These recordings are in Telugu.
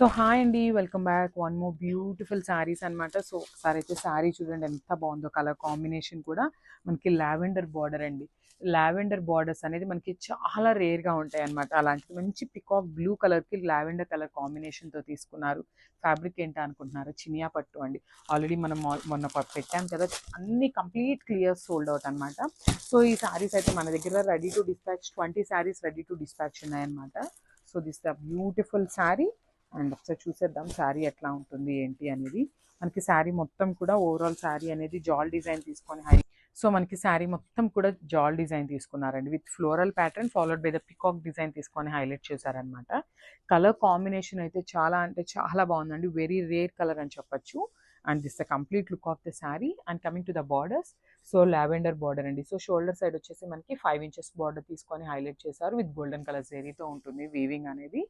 సో హాయ్ అండి, welcome back. One more beautiful saris అనమాట. సో ఒకసారి అయితే శారీ చూడండి ఎంత బాగుందో. కలర్ కాంబినేషన్ కూడా మనకి లావెండర్ బార్డర్ అండి. లావెండర్ బార్డర్స్ అనేది మనకి చాలా రేర్గా ఉంటాయి అనమాట. అలాంటిది మంచి పికాక్ బ్లూ కలర్కి లావెండర్ కలర్ కాంబినేషన్తో తీసుకున్నారు. ఫ్యాబ్రిక్ ఏంటి అనుకుంటున్నారు? చినియా పట్టు అండి. ఆల్రెడీ మనం మొన్న పెట్టాం కదా, అన్ని కంప్లీట్ క్లియర్ సోల్డ్ అవుట్ అనమాట. సో ఈ శారీస్ అయితే మన దగ్గర ready to dispatch 20 saris ready to dispatch ఉన్నాయన్నమాట. So this the beautiful sari. And ఒకసారి చూసేద్దాం శారీ ఎట్లా ఉంటుంది ఏంటి అనేది. మనకి శారీ మొత్తం కూడా ఓవరాల్ శారీ అనేది జాల్ డిజైన్ తీసుకొని సో మనకి శారీ మొత్తం కూడా జాల్ డిజైన్ తీసుకున్నారండి. With floral pattern followed by the peacock design తీసుకొని హైలైట్ చేశారనమాట. కలర్ కాంబినేషన్ అయితే చాలా అంటే చాలా బాగుందండి. వెరీ రేర్ కలర్ అని చెప్పొచ్చు. And this the complete look of the sari. And coming to the borders, so lavender border అండి. సో షోల్డర్ సైడ్ వచ్చేసి మనకి 5 ఇంచెస్ బార్డర్ తీసుకొని హైలైట్ చేశారు. విత్ గోల్డెన్ కలర్ జరీతో ఉంటుంది వీవింగ్ అనేది.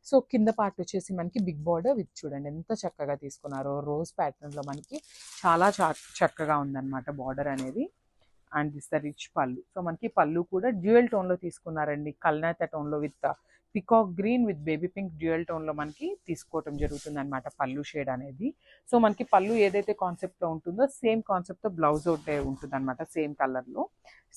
సో కింద పార్ట్ వచ్చేసి మనకి బిగ్ బార్డర్ విత్ చూడండి ఎంత చక్కగా తీసుకున్నారో. రోజ్ ప్యాటర్న్లో మనకి చాలా చక్కగా ఉందన్నమాట బార్డర్ అనేది. And this the rich pallu. So మనకి పళ్ళు కూడా డ్యూయల్ టోన్లో తీసుకున్నారండి. కల్నేత టోన్లో with peacock green with baby pink dual టోన్లో మనకి తీసుకోవటం జరుగుతుంది అనమాట పళ్ళు షేడ్ అనేది. సో మనకి పళ్ళు ఏదైతే కాన్సెప్ట్లో ఉంటుందో సేమ్ కాన్సెప్ట్తో బ్లౌజ్ ఒకటే ఉంటుంది అనమాట, సేమ్ కలర్లో.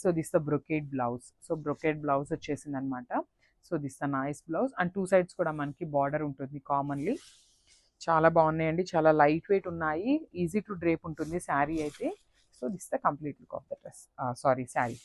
So this the brocade blouse. So brocade blouse వచ్చేసింది అనమాట. So this the nice blouse. And two sides కూడా మనకి బార్డర్ ఉంటుంది కామన్లీ. చాలా బాగున్నాయండి, చాలా లైట్ వెయిట్ ఉన్నాయి. ఈజీ టు డ్రేప్ ఉంటుంది శారీ అయితే. So this the complete look of the dress, sorry sari.